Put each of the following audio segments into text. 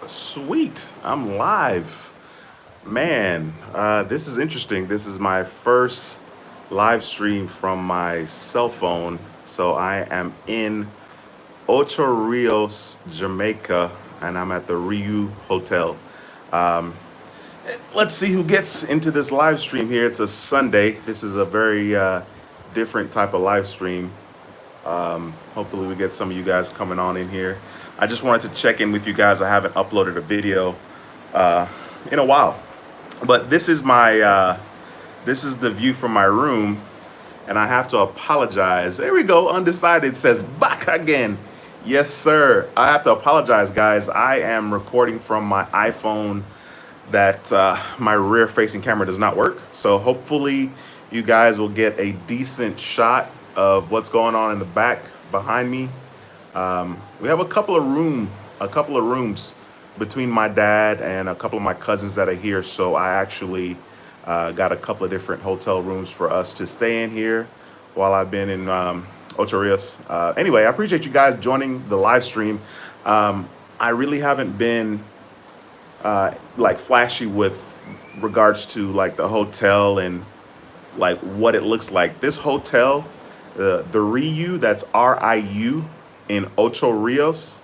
Sweet, I'm live. Man, this is interesting. This is my first live stream from my cell phone. So I am in Ocho Rios, Jamaica, and I'm at the RIU Hotel. Um, let's see who gets into this live stream here. It's a Sunday. This is a very different type of live stream. Hopefully, we get some of you guys coming on in here. I just wanted to check in with you guys. I haven't uploaded a video uh, in a while, but this is the view from my room, and I have to apologize. There we go. Undecided says back again. Yes, sir. I have to apologize, guys. I am recording from my iPhone that my rear facing camera does not work. So hopefully you guys will get a decent shot of what's going on in the back behind me. We have a couple of rooms between my dad and a couple of my cousins that are here. So I actually got a couple of different hotel rooms for us to stay in here while I've been in Ocho Rios. Anyway, I appreciate you guys joining the live stream. I really haven't been like flashy with regards to like the hotel and like what it looks like. This hotel, the RIU, that's RIU in Ocho Rios,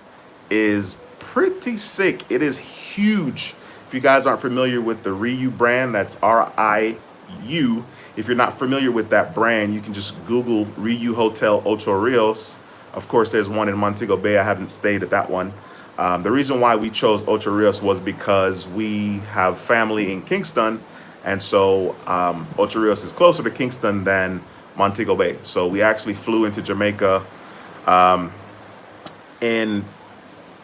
is pretty sick. It is huge. If you guys aren't familiar with the RIU brand, that's RIU. If you're not familiar with that brand, you can just Google RIU Hotel Ocho Rios. Of course, there's one in Montego Bay. I haven't stayed at that one. The reason why we chose Ocho Rios was because we have family in Kingston, and so Ocho Rios is closer to Kingston than Montego Bay. So we actually flew into Jamaica in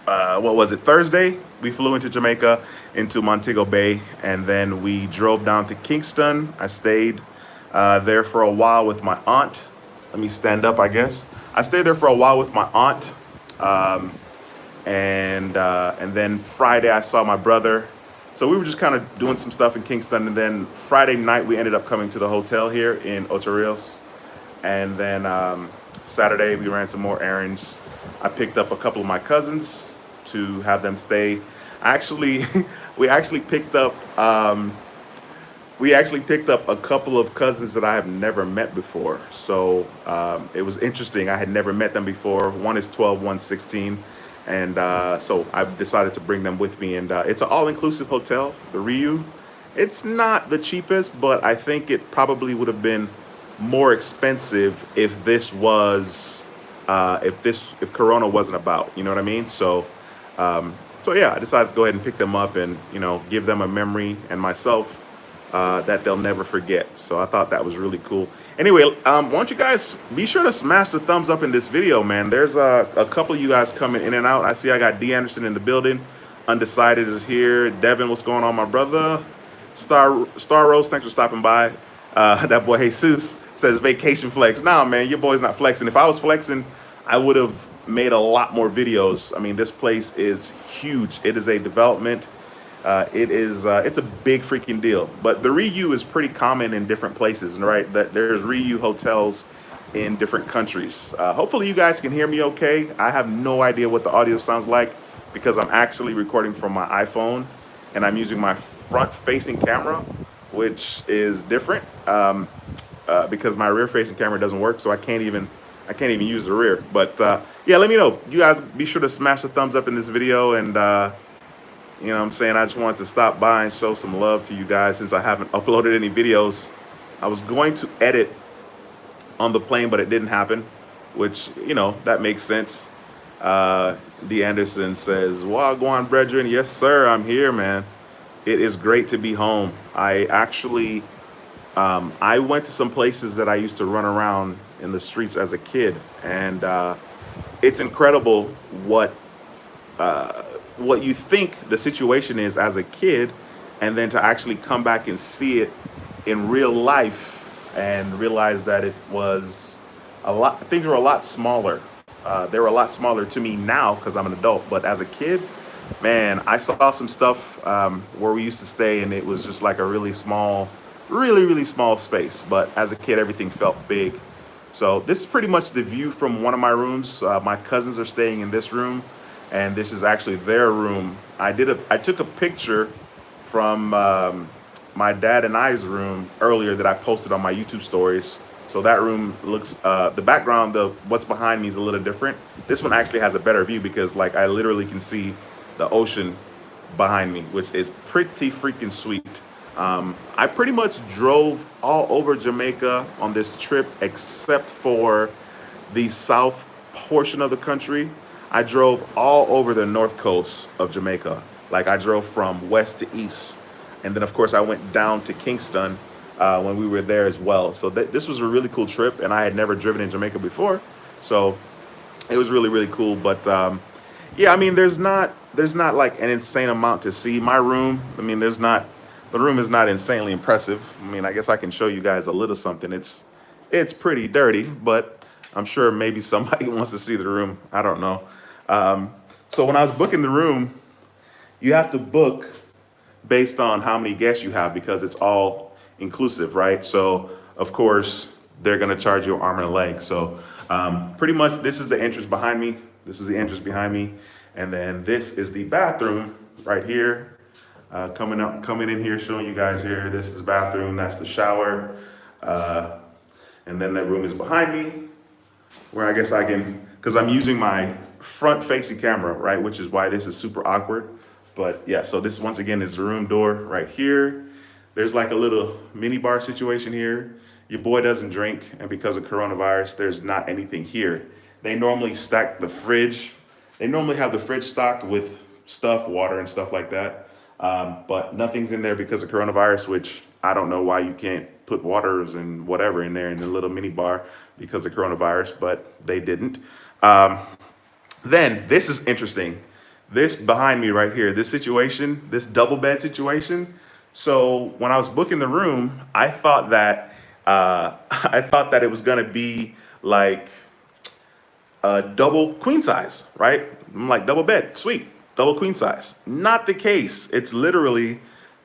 what was it, Thursday? We flew into Jamaica, into Montego Bay, and then we drove down to Kingston. I stayed there for a while with my aunt. Let me stand up, I guess. I stayed there for a while with my aunt, and then Friday I saw my brother. So we were just kind of doing some stuff in Kingston, and then Friday night we ended up coming to the hotel here in Ocho Rios, and then Saturday we ran some more errands. I picked up a couple of my cousins to have them stay. Actually, we actually picked up a couple of cousins that I have never met before. So it was interesting. I had never met them before. One is 12, one's 16. And so I decided to bring them with me. And it's an all-inclusive hotel, the RIU. It's not the cheapest, but I think it probably would have been more expensive if this was if Corona wasn't about. You know what I mean? So yeah, I decided to go ahead and pick them up and give them a memory, and myself that they'll never forget. So I thought that was really cool. Anyway, why don't you guys be sure to smash the thumbs up in this video, man. There's a couple of you guys coming in and out. I see I got D. Anderson in the building. Undecided is here. Devin, what's going on, my brother? Star Rose, thanks for stopping by. That boy Jesus says vacation flex. Nah, man, your boy's not flexing. If I was flexing, I would have made a lot more videos. I mean, this place is huge. It is a development. It's a big freaking deal. But the RIU is pretty common in different places, right? That there's RIU hotels in different countries. Hopefully you guys can hear me okay. I have no idea what the audio sounds like because I'm actually recording from my iPhone and I'm using my front-facing camera, which is different because my rear-facing camera doesn't work, so I can't even use the rear. But yeah, let me know. You guys be sure to smash the thumbs up in this video, and you know what I'm saying? I just wanted to stop by and show some love to you guys since I haven't uploaded any videos. I was going to edit on the plane, but it didn't happen, which, that makes sense. D. Anderson says, "Wagwan, brethren." Yes, sir. I'm here, man. It is great to be home. I actually, I went to some places that I used to run around in the streets as a kid, and it's incredible what you think the situation is as a kid, and then to actually come back and see it in real life and realize that it was things were a lot smaller. They were a lot smaller to me now because I'm an adult, but as a kid, man, I saw some stuff where we used to stay, and it was just like a really small, really small space. But as a kid, everything felt big. So this is pretty much the view from one of my rooms. My cousins are staying in this room. and this is actually their room. I took a picture from my dad and I's room earlier that I posted on my YouTube stories. So that room looks, the background, the what's behind me is a little different. This one actually has a better view because like I literally can see the ocean behind me, which is pretty freaking sweet. I pretty much drove all over Jamaica on this trip except for the south portion of the country. I drove all over the north coast of Jamaica. Like I drove from west to east. And then of course I went down to Kingston when we were there as well. So this was a really cool trip, and I had never driven in Jamaica before. So it was really, really cool. But yeah, I mean, there's not like an insane amount to see. My room, I mean, the room is not insanely impressive. I mean, I guess I can show you guys a little something. It's pretty dirty, but I'm sure maybe somebody wants to see the room. I don't know. So when I was booking the room, you have to book based on how many guests you have because it's all inclusive, right? So of course they're gonna charge you an arm and a leg. So pretty much this is the entrance behind me. This is the entrance behind me. And then this is the bathroom right here. Coming in here, showing you guys here. This is the bathroom, that's the shower. And then that room is behind me where I guess I can, because I'm using my front facing camera, right? Which is why this is super awkward. But yeah, so this once again is the room door right here. There's like a little mini bar situation here. Your boy doesn't drink, and because of coronavirus, there's not anything here. They normally stack the fridge. They normally have the fridge stocked with stuff, water and stuff like that. But nothing's in there because of coronavirus, which I don't know why you can't put waters and whatever in there in the little mini bar because of coronavirus, but they didn't. Then this is interesting. This behind me right here, this situation, this double bed situation. So when I was booking the room, I thought that it was gonna be like a double queen size, right? I'm like, double bed, sweet, double queen size. Not the case. It's literally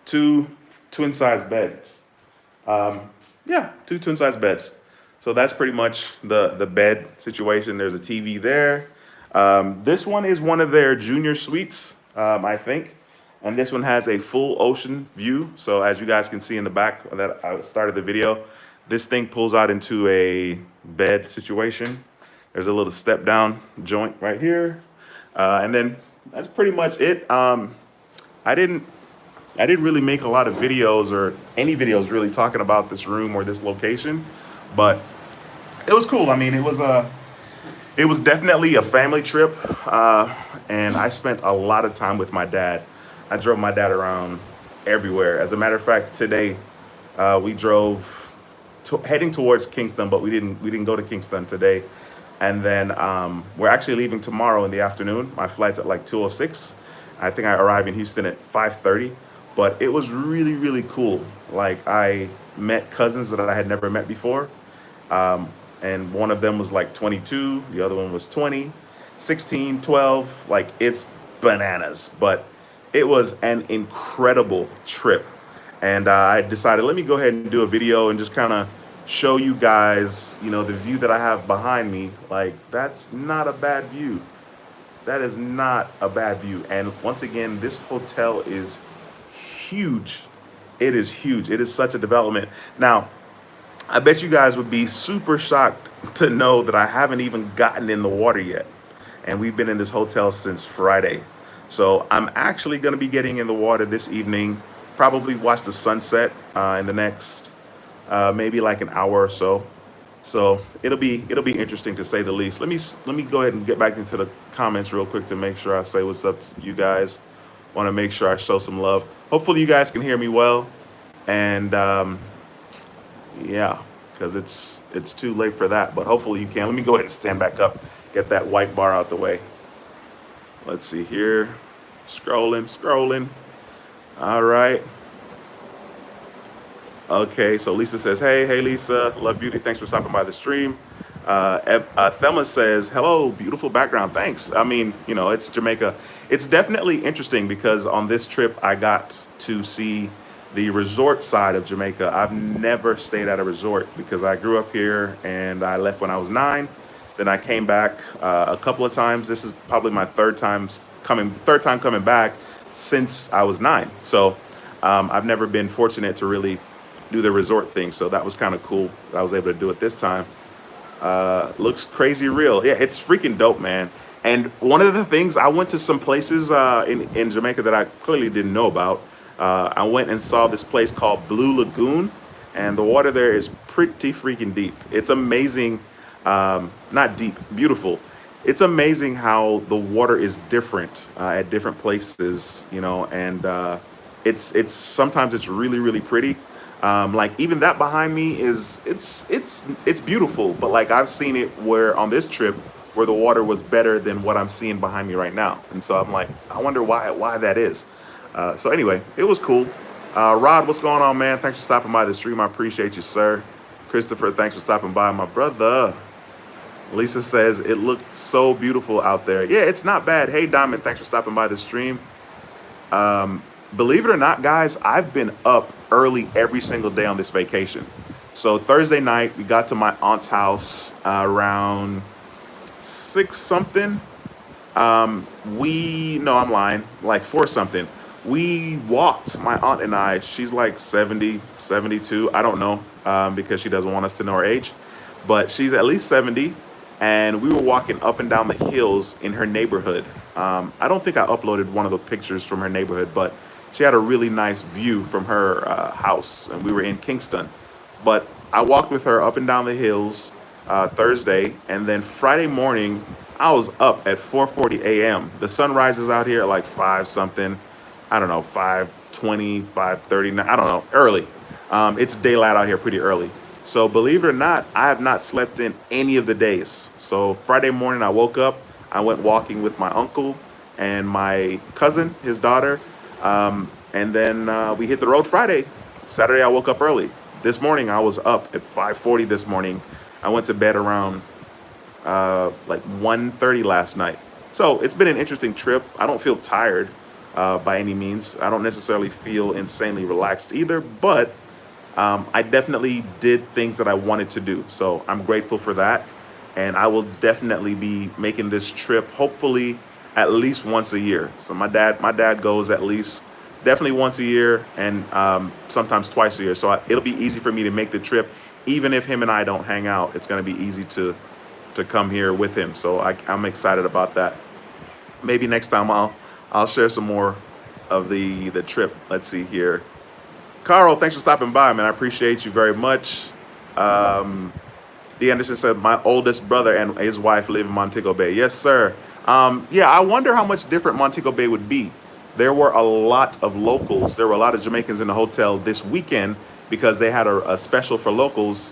two twin size beds. Yeah, two twin size beds. So that's pretty much the bed situation. There's a TV there. This one is one of their junior suites, I think. And this one has a full ocean view. So as you guys can see in the back that I started the video, this thing pulls out into a bed situation. There's a little step down joint right here. And then that's pretty much it. I didn't really make a lot of videos or any videos really talking about this room or this location, but it was cool. I mean, it was definitely a family trip, and I spent a lot of time with my dad. I drove my dad around everywhere. As a matter of fact, today we drove heading towards Kingston, but we didn't go to Kingston today. And then we're actually leaving tomorrow in the afternoon. My flight's at like 2:06. I think I arrive in Houston at 5:30. But it was really, really cool. Like I met cousins that I had never met before. And one of them was like 22, the other one was 20, 16, 12, like it's bananas. But it was an incredible trip. And I decided, let me go ahead and do a video and just kind of show you guys, you know, the view that I have behind me. Like that's not a bad view. That is not a bad view. And once again, this hotel is huge. It is huge. It is such a development. Now, I bet you guys would be super shocked to know that I haven't even gotten in the water yet. And we've been in this hotel since Friday. So I'm actually going to be getting in the water this evening, probably watch the sunset in the next maybe like an hour or so. So it'll be interesting to say the least. Let me go ahead and get back into the comments real quick to make sure I say what's up to you guys. Want to make sure I show some love. Hopefully you guys can hear me well. And yeah, because it's too late for that, but hopefully you can. Let me go ahead and stand back up, get that white bar out the way. Let's see here. Scrolling. All right. Okay, so Lisa says, hey Lisa, love beauty, thanks for stopping by the stream. Thelma says, hello, beautiful background, thanks. I mean, you know, it's Jamaica. It's definitely interesting because on this trip I got to see the resort side of Jamaica. I've never stayed at a resort because I grew up here and I left when I was 9. Then I came back a couple of times. This is probably my third time coming back since I was 9. So I've never been fortunate to really do the resort thing. So that was kind of cool that I was able to do it this time. Looks crazy real. Yeah, it's freaking dope, man. And one of the things, I went to some places in Jamaica that I clearly didn't know about. I went and saw this place called Blue Lagoon, and the water there is pretty freaking deep. It's amazing. Not deep, beautiful. It's amazing how the water is different at different places, you know, and it's sometimes it's really pretty. Like even that behind me is it's beautiful, but like I've seen it where on this trip where the water was better than what I'm seeing behind me right now, and so I'm like, I wonder why that is. So anyway, it was cool. Rod, what's going on, man? Thanks for stopping by the stream. I appreciate you, sir. Christopher, thanks for stopping by, my brother. Lisa says it looked so beautiful out there. Yeah, it's not bad. Hey, Diamond, thanks for stopping by the stream. Believe it or not, guys, I've been up early every single day on this vacation. So Thursday night, we got to my aunt's house around 6 something. No, I'm lying, like 4 something. We walked, my aunt and I, she's like 70, 72, I don't know, because she doesn't want us to know her age, but she's at least 70, and we were walking up and down the hills in her neighborhood. I don't think I uploaded one of the pictures from her neighborhood, but she had a really nice view from her house, and we were in Kingston. But I walked with her up and down the hills Thursday, and then Friday morning, I was up at 4:40 a.m. The sun rises out here at like 5 something. I don't know, 5:20, 5:30, I don't know, early. It's daylight out here pretty early. So believe it or not, I have not slept in any of the days. So Friday morning I woke up, I went walking with my uncle and my cousin, his daughter, and then we hit the road Friday. Saturday I woke up early. This morning I was up at 5:40 this morning. I went to bed around like 1:30 last night. So it's been an interesting trip. I don't feel tired by any means. I don't necessarily feel insanely relaxed either, but I definitely did things that I wanted to do. So I'm grateful for that. And I will definitely be making this trip, hopefully at least once a year. So my dad goes at least definitely once a year, and sometimes twice a year. So it'll be easy for me to make the trip. Even if him and I don't hang out, it's going to be easy to come here with him. So I'm excited about that. Maybe next time I'll share some more of the trip. Let's see here. Carl, thanks for stopping by, man. I appreciate you very much. D. Anderson said, my oldest brother and his wife live in Montego Bay. Yes, sir. Yeah, I wonder how much different Montego Bay would be. There were a lot of locals. There were a lot of Jamaicans in the hotel this weekend because they had a special for locals,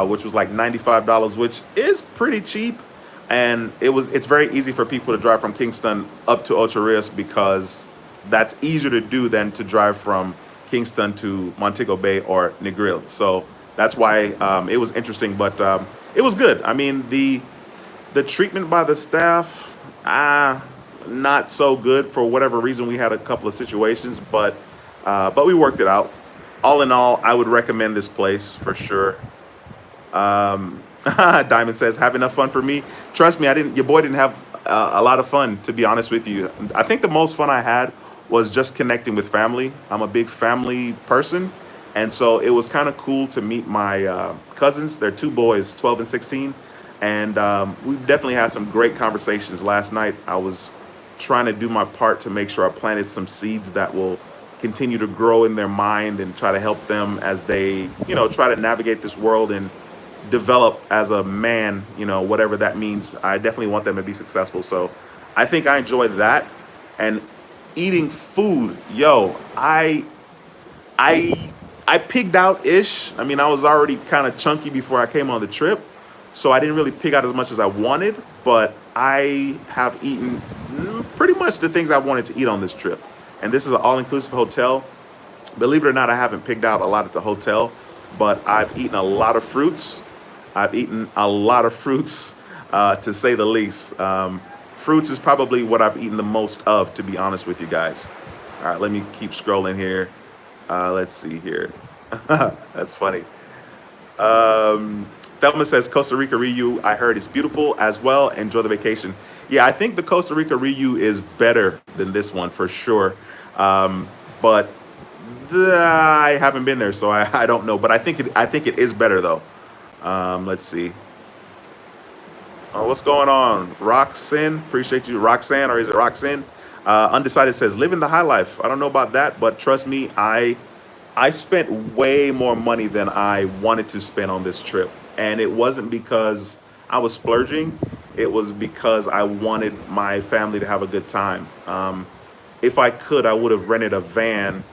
which was like $95, which is pretty cheap. And it's very easy for people to drive from Kingston up to Ocho Rios because that's easier to do than to drive from Kingston to Montego Bay or Negril. So that's why it was interesting, but it was good. I mean, the treatment by the staff, not so good for whatever reason. We had a couple of situations, but we worked it out. All in all, I would recommend this place for sure. Diamond says, have enough fun for me. Trust me, your boy didn't have a lot of fun, to be honest with you. I think the most fun I had was just connecting with family. I'm a big family person. And so it was kind of cool to meet my cousins. They're 2 boys, 12 and 16. And we definitely had some great conversations. Last night, I was trying to do my part to make sure I planted some seeds that will continue to grow in their mind and try to help them as they, try to navigate this world and develop as a man, whatever that means. I definitely want them to be successful. So I think I enjoyed that. And eating food, I pigged out ish. I mean, I was already kind of chunky before I came on the trip, so I didn't really pig out as much as I wanted, but I have eaten pretty much the things I wanted to eat on this trip. And this is an all-inclusive hotel. Believe it or not, I haven't pigged out a lot at the hotel, but I've eaten a lot of fruits. To say the least. Fruits is probably what I've eaten the most of, to be honest with you guys. All right, let me keep scrolling here. Let's see here. That's funny. Thelma says Costa Rica RIU, I heard, is beautiful as well. Enjoy the vacation. Yeah, I think the Costa Rica RIU is better than this one for sure. But I haven't been there, so I don't know. But I think it is better though. Let's see. Oh, what's going on? Roxanne, appreciate you. Roxanne, or is it Roxanne? Undecided says, living the high life. I don't know about that, but trust me, I spent way more money than I wanted to spend on this trip. And it wasn't because I was splurging. It was because I wanted my family to have a good time. If I could, I would have rented a van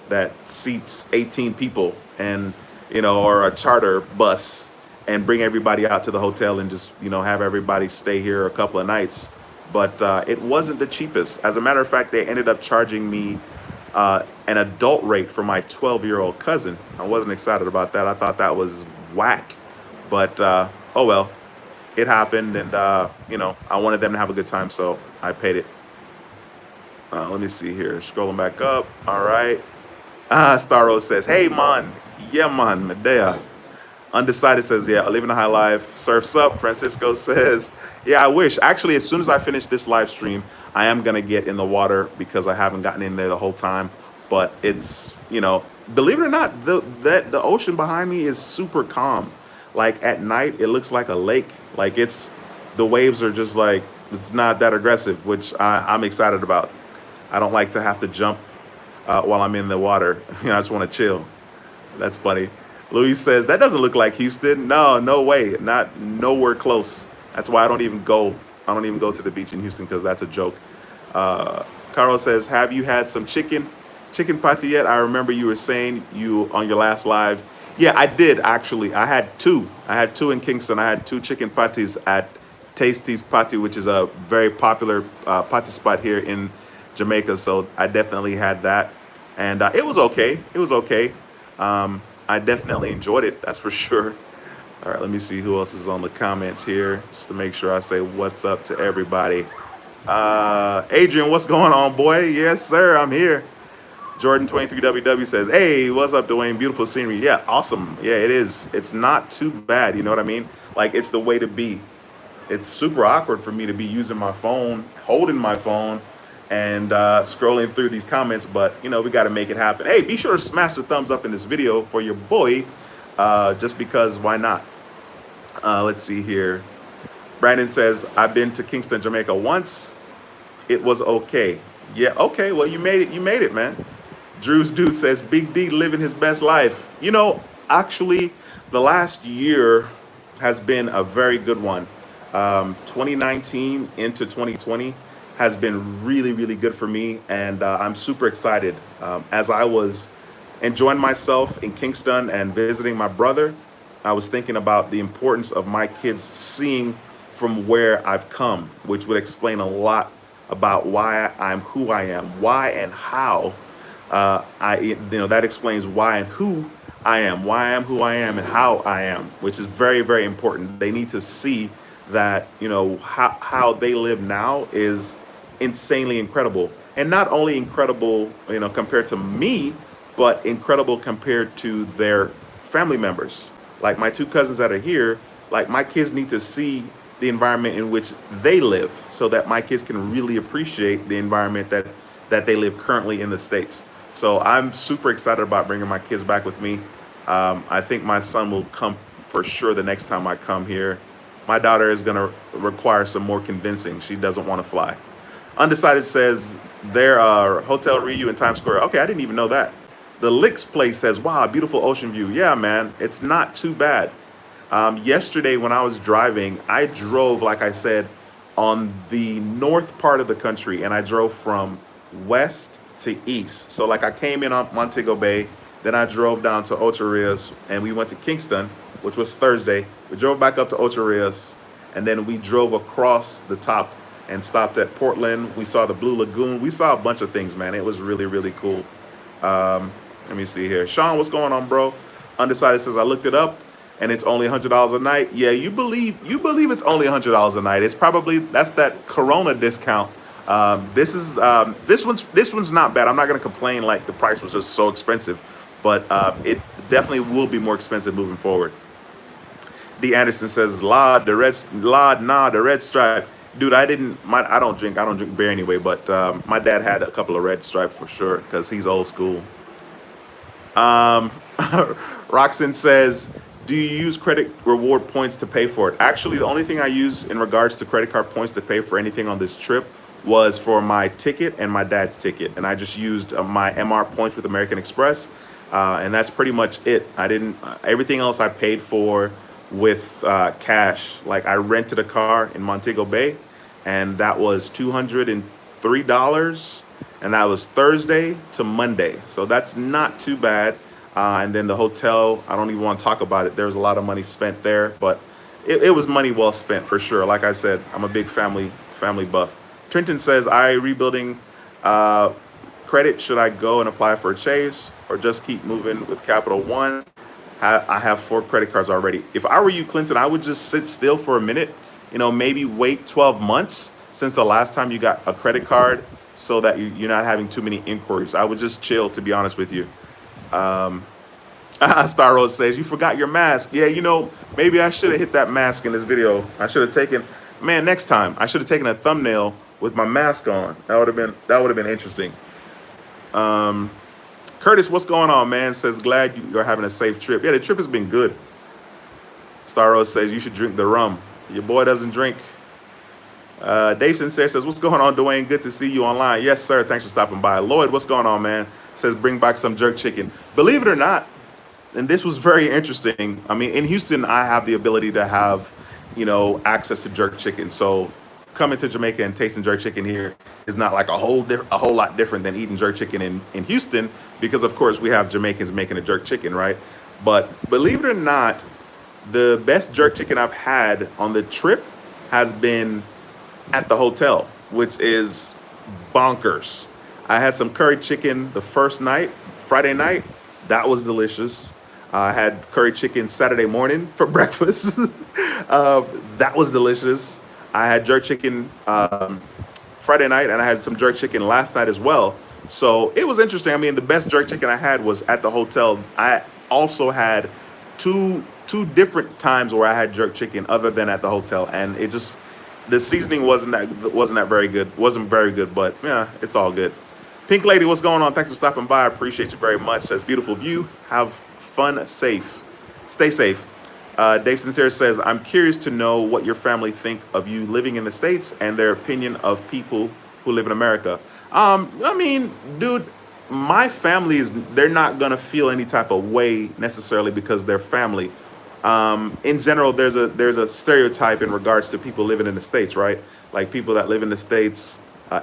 that seats 18 people and, or a charter bus and bring everybody out to the hotel and just, have everybody stay here a couple of nights. But it wasn't the cheapest. As a matter of fact, they ended up charging me an adult rate for my 12-year-old cousin. I wasn't excited about that. I thought that was whack. But, oh well, it happened. And, I wanted them to have a good time, so I paid it. Let me see here. Scrolling back up. All right. Starro says, hey, man. Yeah, man. Medea. Undecided says, yeah, living a high life. Surfs up. Francisco says, yeah, I wish. Actually, as soon as I finish this live stream, I am going to get in the water because I haven't gotten in there the whole time. But it's, believe it or not, the ocean behind me is super calm. Like at night, it looks like a lake. Like the waves are just like, it's not that aggressive, which I'm excited about. I don't like to have to jump while I'm in the water. I just want to chill. That's funny. Louis says, that doesn't look like Houston. No way. Not nowhere close. That's why I don't even go to the beach in Houston, because that's a joke. Carl says, have you had some chicken pati yet? I remember you were saying you on your last live. Yeah, I did actually. I had two in Kingston. I had two chicken patis at Tasty's Pati, which is a very popular pati spot here in Jamaica. So I definitely had that, and it was okay. I definitely enjoyed it, that's for sure. All right, let me see who else is on the comments here, just to make sure I say what's up to everybody. Adrian, what's going on, boy? Yes, sir, I'm here. Jordan23WW says, hey, what's up, Duane? Beautiful scenery. Yeah, awesome. Yeah, it is. It's not too bad, you know what I mean? Like, it's the way to be. It's super awkward for me to be using my phone, holding my phone, and scrolling through these comments, but we got to make it happen. Hey, be sure to smash the thumbs up in this video for your boy, just because why not? Let's see here. Brandon says, I've been to Kingston, Jamaica once. It was okay. Yeah, okay, well, you made it, man. Drew's Dude says, Big D living his best life. Actually, the last year has been a very good one. 2019 into 2020 has been really, really good for me, and I'm super excited. As I was enjoying myself in Kingston and visiting my brother, I was thinking about the importance of my kids seeing from where I've come, which would explain a lot about why I'm who I am, why and how. That explains why and who I am, why I am who I am, and how I am, which is very, very important. They need to see that how they live now is insanely incredible, and not only incredible compared to me, but incredible compared to their family members. Like my two cousins that are here, like my kids need to see the environment in which they live, so that my kids can really appreciate the environment that they live currently in the States. So I'm super excited about bringing my kids back with me. I think my son will come for sure the next time I come here. My daughter is going to require some more convincing. She doesn't want to fly. Undecided says, there are Hotel RIU in Times Square. Okay, I didn't even know that. The Licks place says, wow, beautiful ocean view. Yeah, man, it's not too bad. Yesterday when I was driving, I drove, like I said, on the north part of the country, and I drove from west to east. So like I came in on Montego Bay, then I drove down to Ocho Rios, and we went to Kingston, which was Thursday. We drove back up to Ocho Rios, and then we drove across the top and stopped at Portland. We saw the Blue Lagoon. We saw a bunch of things, man. It was really, really cool. Let me see here. Sean, what's going on, bro? Undecided says, I looked it up, and it's only $100 a night. Yeah, you believe it's only $100 a night. It's probably, that's that Corona discount. This one's not bad. I'm not gonna complain like the price was just so expensive, but it definitely will be more expensive moving forward. D. Anderson says, nah, the red stripe. Dude, I don't drink beer anyway, but my dad had a couple of red stripe for sure because he's old school. Um, Roxanne says, do you use credit reward points to pay for it? Actually, the only thing I use in regards to credit card points to pay for anything on this trip was for my ticket and my dad's ticket. And I just used my MR points with American Express. And that's pretty much it. I didn't, everything else I paid for with cash. Like I rented a car in Montego Bay and that was $203. And that was Thursday to Monday. So that's not too bad. And then the hotel, I don't even want to talk about it. There was a lot of money spent there, but it was money well spent for sure. Like I said, I'm a big family buff. Trenton says, I rebuilding credit. Should I go and apply for a Chase or just keep moving with Capital One? I have 4 credit cards already. If I were you, Clinton, I would just sit still for a minute, you know, maybe wait 12 months since the last time you got a credit card so that you're not having too many inquiries. I would just chill, to be honest with you. Star Rose says, you forgot your mask. Yeah, you know, maybe I should have hit that mask in this video. I should have taken, man, next time, I should have taken a thumbnail with my mask on. That would have been interesting. Curtis, what's going on, man? Says, glad you're having a safe trip. Yeah, the trip has been good. Star Rose says, you should drink the rum. Your boy doesn't drink. Dave Sincere says, what's going on, Duane? Good to see you online. Yes, sir. Thanks for stopping by. Lloyd, what's going on, man? Says, bring back some jerk chicken. Believe it or not, and this was very interesting. I mean, in Houston, I have the ability to have, you know, access to jerk chicken. So coming to Jamaica and tasting jerk chicken here is not like a whole lot different than eating jerk chicken in Houston, because of course we have Jamaicans making a jerk chicken, right? But believe it or not, the best jerk chicken I've had on the trip has been at the hotel, which is bonkers. I had some curry chicken the first night, Friday night. That was delicious. I had curry chicken Saturday morning for breakfast. That was delicious. I had jerk chicken Friday night, and I had some jerk chicken last night as well. So it was interesting. I mean, the best jerk chicken I had was at the hotel. I also had two different times where I had jerk chicken other than at the hotel, and it just, the seasoning wasn't that very good. Wasn't very good, but yeah, it's all good. Pink Lady, what's going on? Thanks for stopping by. I appreciate you very much. Says, beautiful view. Have fun, safe. Stay safe. Dave Sincere says, I'm curious to know what your family think of you living in the States and their opinion of people who live in America. I mean, dude, my family they're not going to feel any type of way necessarily because they're family. In general, there's a stereotype in regards to people living in the States, right? Like people that live in the States,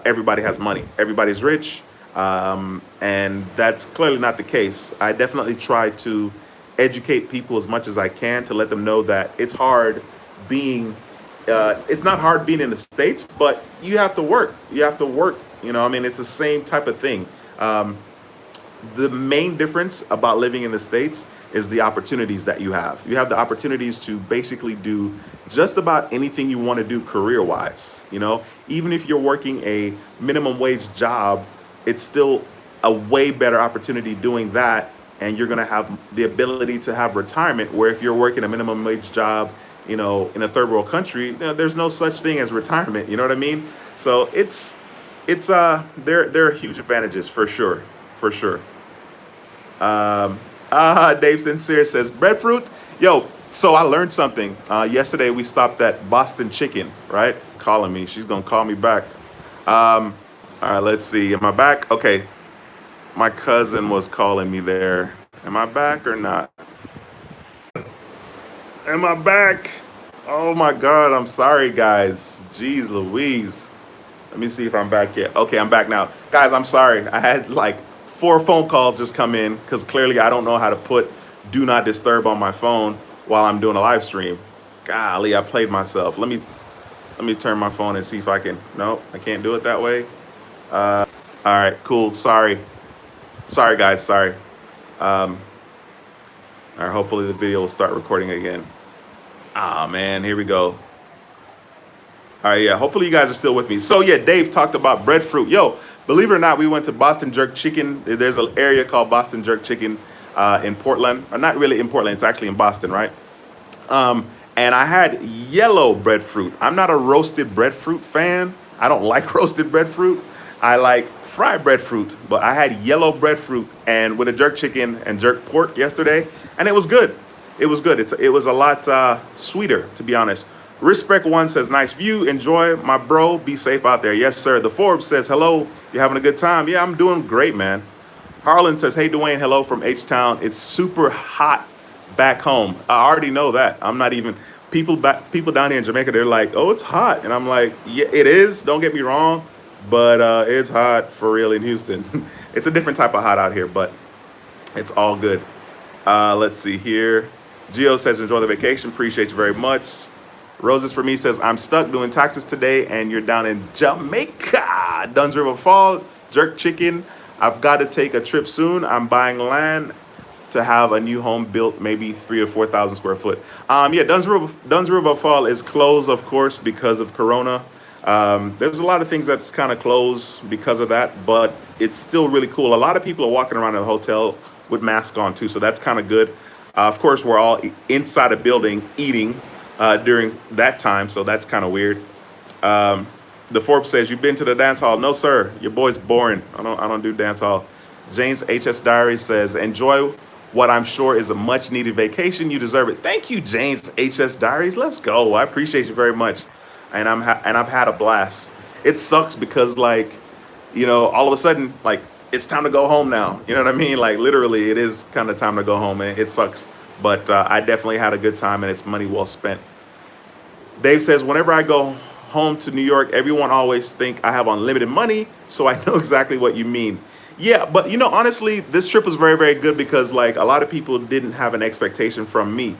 everybody has money. Everybody's rich. And that's clearly not the case. I definitely try to educate people as much as I can to let them know that it's hard being, it's not hard being in the States, but you have to work. You have to work. You know, I mean, it's the same type of thing. The main difference about living in the States is the opportunities that you have. You have the opportunities to basically do just about anything you want to do career-wise. You know, even if you're working a minimum wage job, it's still a way better opportunity doing that, and you're going to have the ability to have retirement, where if you're working a minimum wage job, you know, in a third world country, you know, there's no such thing as retirement. You know what I mean? So there are huge advantages for sure, for sure. Dave Sincere says, breadfruit. Yo, so I learned something. Yesterday we stopped at Boston Chicken, right? Calling me. She's going to call me back. All right, let's see. Am I back? Okay. My cousin was calling me there. Am I back or not? Am I back? Oh my God, I'm sorry, guys. Jeez Louise. Let me see if I'm back yet. Okay, I'm back now. Guys, I'm sorry. I had like 4 phone calls just come in because clearly I don't know how to put do not disturb on my phone while I'm doing a live stream. Golly, I played myself. Let me turn my phone and see if I can. No, I can't do it that way. All right, cool. Sorry, guys. Sorry. All right, hopefully the video will start recording again. Ah, man, here we go. All right, yeah, hopefully you guys are still with me. So yeah, Dave talked about breadfruit. Yo, believe it or not, we went to Boston Jerk Chicken. There's an area called Boston Jerk Chicken in Portland. Or not really in Portland, it's actually in Boston, right? and I had yellow breadfruit. I'm not a roasted breadfruit fan. I don't like roasted breadfruit. I like fried breadfruit, but I had yellow breadfruit and with a jerk chicken and jerk pork yesterday, and it was good. It was good. It was a lot sweeter, to be honest. Respect One says, nice view. Enjoy, my bro. Be safe out there. Yes, sir. The Forbes says, hello. You having a good time? Yeah, I'm doing great, man. Harlan says, hey, Duane, hello from H-Town. It's super hot back home. I already know that. I'm not even, people down here in Jamaica, they're like, oh, it's hot. And I'm like, yeah, it is. Don't get me wrong. But it's hot for real in Houston. It's a different type of hot out here, but it's all good. Let's see here. Gio says, enjoy the vacation. Appreciate you very much. Roses for Me says, I'm stuck doing taxes today and you're down in Jamaica. Dunn's River Fall, jerk chicken. I've got to take a trip soon. I'm buying land to have a new home built, maybe 3,000 or 4,000 square foot. Yeah, Dunn's River Fall is closed, of course, because of Corona. There's a lot of things that's kind of closed because of that, but it's still really cool. A lot of people are walking around in the hotel with masks on too, so that's kind of good. Of course, we're all inside a building eating during that time, so that's kind of weird. The Forbes says, you've been to the dance hall? No, sir. Your boy's boring. I don't do dance hall. James HS Diary says, enjoy what I'm sure is a much needed vacation. You deserve it. Thank you, James HS Diaries. Let's go. I appreciate you very much. And I've had a blast. It sucks because, like, you know, all of a sudden, like, it's time to go home now. You know what I mean? Like, literally, it is kind of time to go home, and it sucks. But I definitely had a good time, and it's money well spent. Dave says, whenever I go home to New York, everyone always think I have unlimited money, so I know exactly what you mean. Yeah, but, you know, honestly, this trip was very, very good because, like, a lot of people didn't have an expectation from me.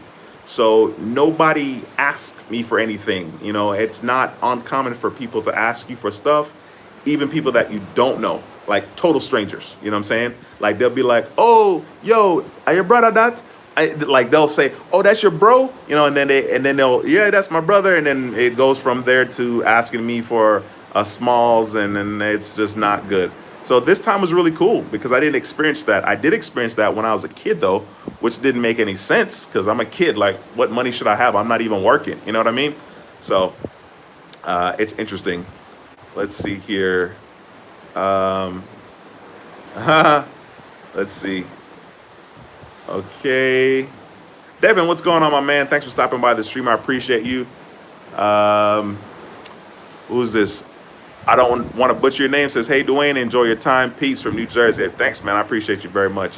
So nobody asked me for anything. You know, it's not uncommon for people to ask you for stuff, even people that you don't know, like total strangers. You know what I'm saying? Like, they'll be like, oh, yo, are your brother that? Like, they'll say, oh, that's your bro, you know, and then they'll, yeah, that's my brother. And then it goes from there to asking me for smalls, and then it's just not good. So this time was really cool because I didn't experience that. I did experience that when I was a kid, though, which didn't make any sense because I'm a kid. Like, what money should I have? I'm not even working. You know what I mean? So it's interesting. Let's see here. Let's see. Okay. Devin, what's going on, my man? Thanks for stopping by the stream. I appreciate you. Who's this? I don't want to butcher your name. Says, hey, Duane, enjoy your time. Peace from New Jersey. Thanks, man. I appreciate you very much.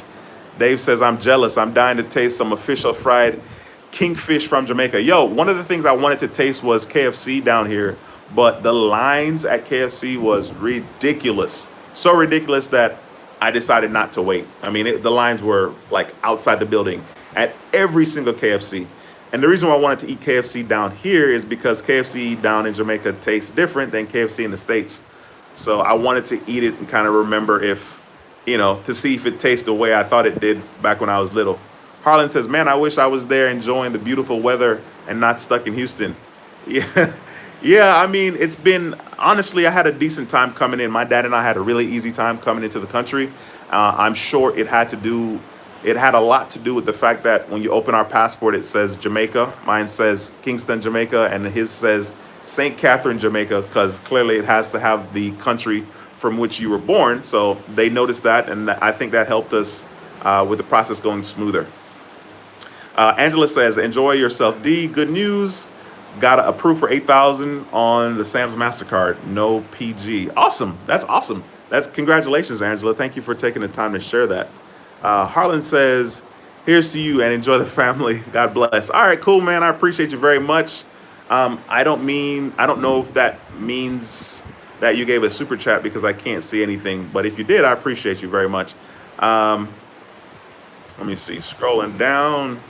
Dave says, I'm jealous. I'm dying to taste some official fried kingfish from Jamaica. Yo, one of the things I wanted to taste was KFC down here, but the lines at KFC was ridiculous. So ridiculous that I decided not to wait. I mean, the lines were like outside the building at every single KFC. And the reason why I wanted to eat KFC down here is because KFC down in Jamaica tastes different than KFC in the States. So I wanted to eat it and kind of remember if, you know, to see if it tastes the way I thought it did back when I was little. Harlan says, man, I wish I was there enjoying the beautiful weather and not stuck in Houston. Yeah. Yeah, I mean, it's been, honestly, I had a decent time coming in. My dad and I had a really easy time coming into the country. I'm sure it had a lot to do with the fact that when you open our passport, it says Jamaica. Mine says Kingston, Jamaica, and his says St. Catherine, Jamaica, because clearly it has to have the country from which you were born. So they noticed that, and I think that helped us with the process going smoother. Angela says, enjoy yourself, D. Good news. Got approved for $8,000 on the Sam's MasterCard. No PG. Awesome. That's awesome. That's congratulations, Angela. Thank you for taking the time to share that. Harlan says, here's to you and enjoy the family. God bless. All right, cool, man. I appreciate you very much. I don't know if that means that you gave a super chat because I can't see anything. But if you did, I appreciate you very much. Let me see. Scrolling down.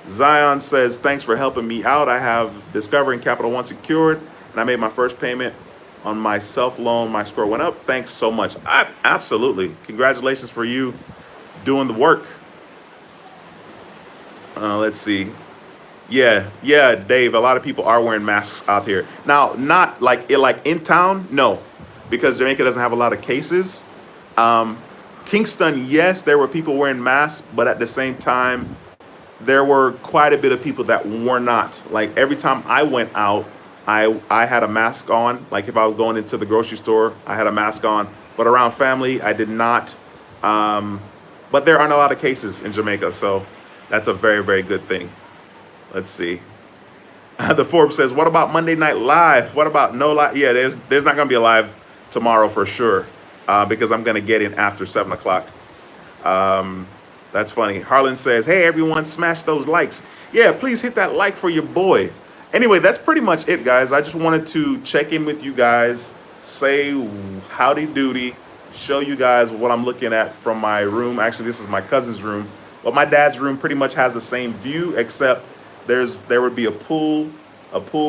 Zion says, thanks for helping me out. I have Discover and Capital One secured, and I made my first payment on my self-loan. My score went up. Thanks so much. Absolutely. Congratulations for you doing the work. Let's see. Yeah, Dave, a lot of people are wearing masks out here. Now, not like in town, no, because Jamaica doesn't have a lot of cases. Kingston, yes, there were people wearing masks, but at the same time, there were quite a bit of people that were not. Like every time I went out, I had a mask on. Like if I was going into the grocery store, I had a mask on. But around family, I did not. But there aren't a lot of cases in Jamaica, so that's a very, very good thing. Let's see. The Forbes says, "What about Monday Night Live? What about no live?" Yeah, there's not gonna be a live tomorrow for sure, because I'm gonna get in after 7 o'clock. That's funny. Harlan says, "Hey everyone, smash those likes." Yeah, please hit that like for your boy. Anyway, that's pretty much it, guys. I just wanted to check in with you guys, say howdy doody, show you guys what I'm looking at from my room. Actually, this is my cousin's room, but my dad's room pretty much has the same view, except there would be a pool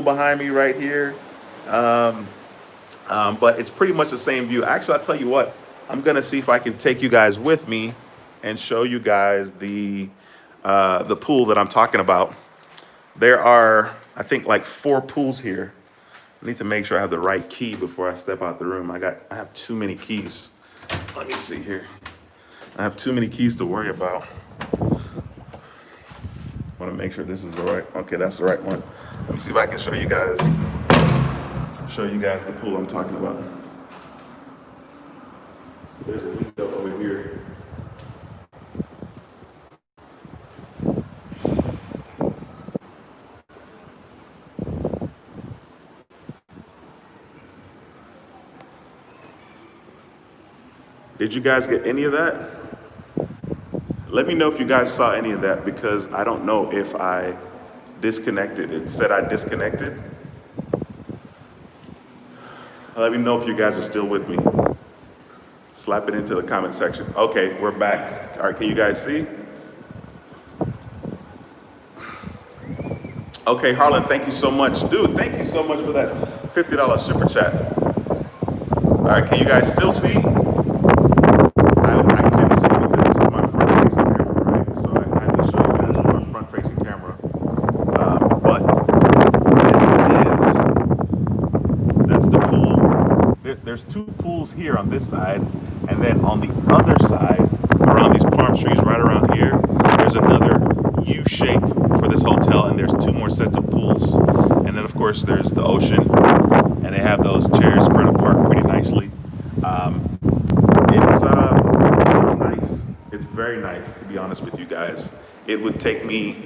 behind me right here. But it's pretty much the same view. Actually, I'll tell you what, I'm gonna see if I can take you guys with me and show you guys the pool that I'm talking about. There are, I think, like 4 pools here. I need to make sure I have the right key before I step out the room. I have too many keys. Let me see here. I have too many keys to worry about. I want to make sure this is the right. Okay, that's the right one. Let me see if I can show you guys the pool I'm talking about. So there's a window over here. Did you guys get any of that? Let me know if you guys saw any of that, because I don't know if I disconnected. It said I disconnected. Let me know if you guys are still with me. Slap it into the comment section. Okay, we're back. All right, can you guys see? Okay, Harlan, thank you so much. Dude, thank you so much for that $50 super chat. All right, can you guys still see? I couldn't see because this is my front-facing camera, right? So I had to show you guys with my front-facing camera. But that's the pool. There's 2 pools here on this side, and then on the other side, around these palm trees right around here, there's another U shape for this hotel, and there's 2 more sets of pools. And then of course there's the ocean, and they have those chairs spread apart pretty nicely. It's nice. It's very nice, to be honest with you guys. It would take me,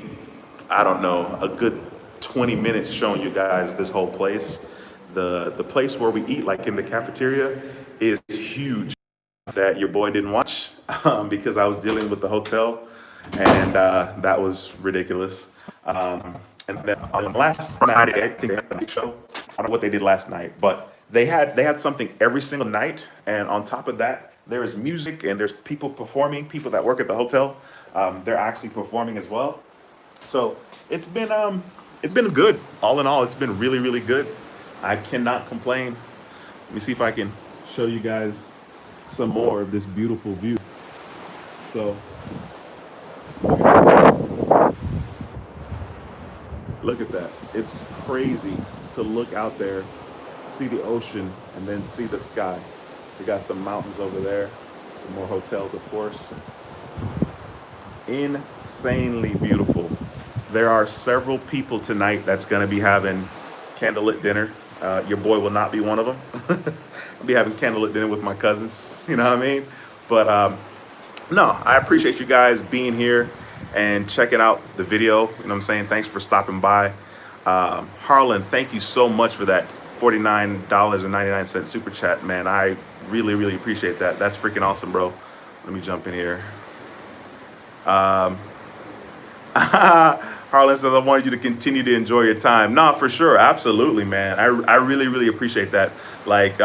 I don't know, a good 20 minutes showing you guys this whole place. The place where we eat, like in the cafeteria, is huge. That your boy didn't watch because I was dealing with the hotel, and that was ridiculous. And then on last Friday, I think they had a big show. I don't know what they did last night, but they had something every single night, and on top of that, there is music and there's people performing. People that work at the hotel, they're actually performing as well. So it's been good. All in all, it's been really, really good. I cannot complain. Let me see if I can show you guys some more of this beautiful view. So look at that. It's crazy to look out there, see the ocean, and then see the sky. We got some mountains over there, some more hotels, of course. Insanely beautiful. There are several people tonight that's gonna be having candlelit dinner. Your boy will not be one of them. I'll be having candlelit dinner with my cousins, you know what I mean? But no, I appreciate you guys being here and checking out the video. You know what I'm saying? Thanks for stopping by. Harlan, thank you so much for that $49.99 super chat, man. I really, really appreciate that. That's freaking awesome, bro. Let me jump in here. Harlan says, I wanted you to continue to enjoy your time. Nah, for sure. Absolutely, man. I really, really appreciate that. Like,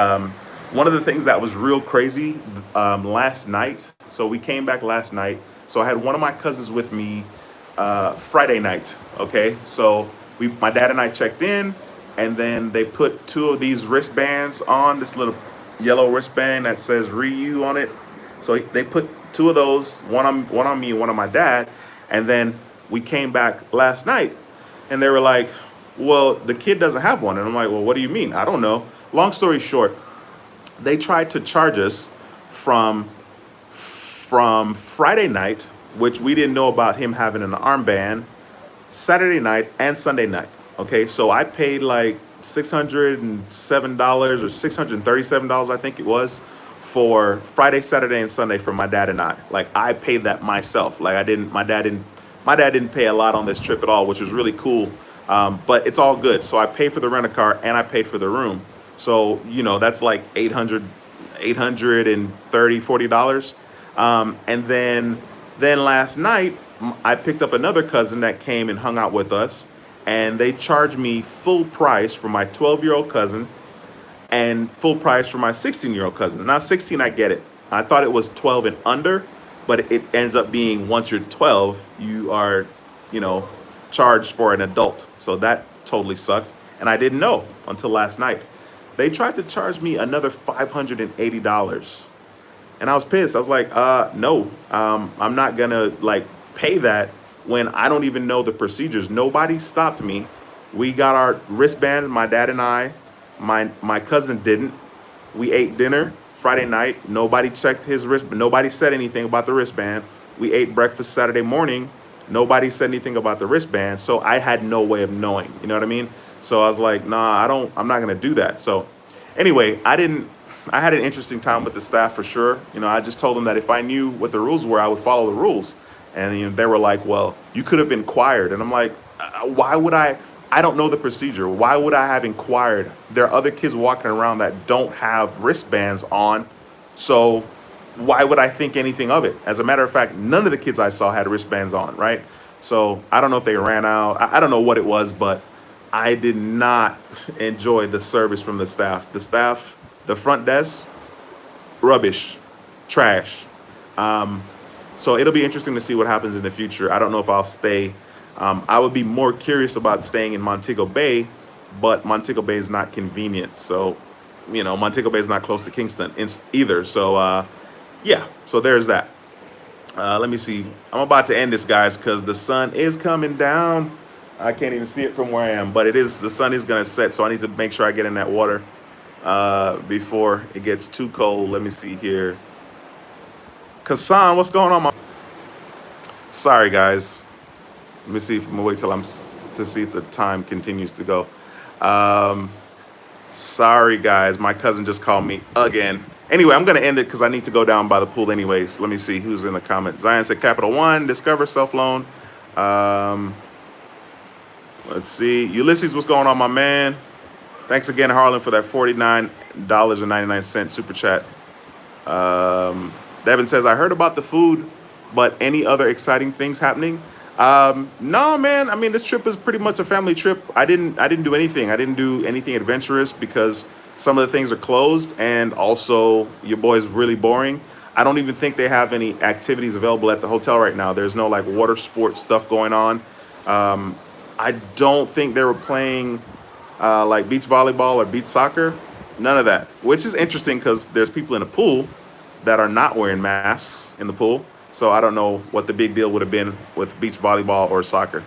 one of the things that was real crazy last night, so we came back last night. So I had one of my cousins with me Friday night, okay? So my dad and I checked in, and then they put 2 of these wristbands on, this little yellow wristband that says RIU on it. So they put 2 of those, one on me and one on my dad. And then we came back last night, and they were like, well, the kid doesn't have one. And I'm like, well, what do you mean? I don't know. Long story short, they tried to charge us from Friday night which we didn't know about him having an armband, Saturday night and Sunday night. Okay, so I paid like $607 or $637, I think it was, for Friday, Saturday, and Sunday for my dad and I. Like I paid that myself. Like my dad didn't pay a lot on this trip at all, which was really cool. But it's all good. So I paid for the rent a car and I paid for the room. So, you know, that's like $830, $40. And then last night, I picked up another cousin that came and hung out with us, and they charged me full price for my 12-year-old cousin and full price for my 16-year-old cousin. Now, 16, I get it. I thought it was 12 and under, but it ends up being once you're 12, you are, you know, charged for an adult. So that totally sucked. And I didn't know until last night. They tried to charge me another $580. And I was pissed. I was like, no, I'm not gonna like pay that when I don't even know the procedures. Nobody stopped me. We got our wristband, my dad and I. My cousin didn't. We ate dinner Friday night. Nobody checked his wrist, but nobody said anything about the wristband. We ate breakfast Saturday morning. Nobody said anything about the wristband. So I had no way of knowing, you know what I mean? So I was like, nah, I'm not gonna do that. So anyway, I had an interesting time with the staff for sure. You know, I just told them that if I knew what the rules were, I would follow the rules. And you know, they were like, well, you could have inquired. And I'm like, why would I don't know the procedure. Why would I have inquired? There are other kids walking around that don't have wristbands on. So why would I think anything of it? As a matter of fact, none of the kids I saw had wristbands on, right? So I don't know if they ran out. I don't know what it was, but I did not enjoy the service from the staff. The staff, the front desk, rubbish, trash. So it'll be interesting to see what happens in the future. I don't know if I'll stay. I would be more curious about staying in Montego Bay, but Montego Bay is not convenient. So, you know, Montego Bay is not close to Kingston either. So, yeah, so there's that. Let me see. I'm about to end this, guys, because the sun is coming down. I can't even see it from where I am, but the sun is going to set, so I need to make sure I get in that water before it gets too cold. Let me see here. Kassan, what's going on? Sorry, guys. Let me see if I'm gonna wait till to see if the time continues to go. Sorry, guys. My cousin just called me again. Anyway, I'm gonna end it because I need to go down by the pool anyways. Let me see who's in the comment. Zion said Capital One, Discover, Self Loan. Let's see. Ulysses, what's going on, my man? Thanks again, Harlan, for that $49.99 super chat. Devin says, I heard about the food, but any other exciting things happening? No, man. I mean, this trip is pretty much a family trip. I didn't do anything. I didn't do anything adventurous because some of the things are closed, and also your boy's really boring. I don't even think they have any activities available at the hotel right now. There's no like water sports stuff going on. I don't think they were playing like beach volleyball or beach soccer. None of that, which is interesting because there's people in the pool that are not wearing masks in the pool. So I don't know what the big deal would have been with beach volleyball or soccer.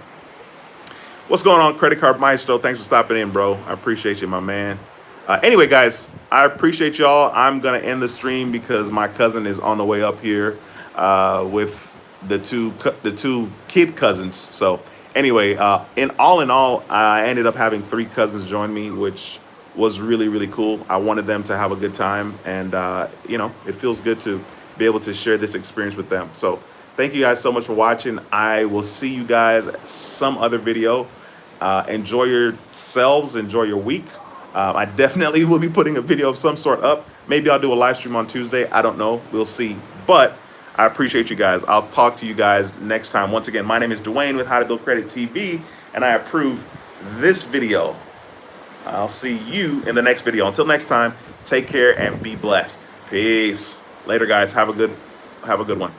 What's going on, Credit Card Maestro? Thanks for stopping in, bro. I appreciate you, my man. Anyway, guys, I appreciate y'all. I'm going to end the stream because my cousin is on the way up here with the two kid cousins. So anyway, in all, I ended up having 3 cousins join me, which was really, really cool. I wanted them to have a good time, and you know, it feels good to be able to share this experience with them. So thank you guys so much for watching. I will see you guys some other video. Enjoy yourselves, enjoy your week. I definitely will be putting a video of some sort up. Maybe I'll do a live stream on Tuesday. I don't know, we'll see. But I appreciate you guys. I'll talk to you guys next time. Once again, my name is Duane with How to Build Credit TV, and I approve this video. I'll see you in the next video. Until next time, take care and be blessed. Peace. Later, guys. Have a good one.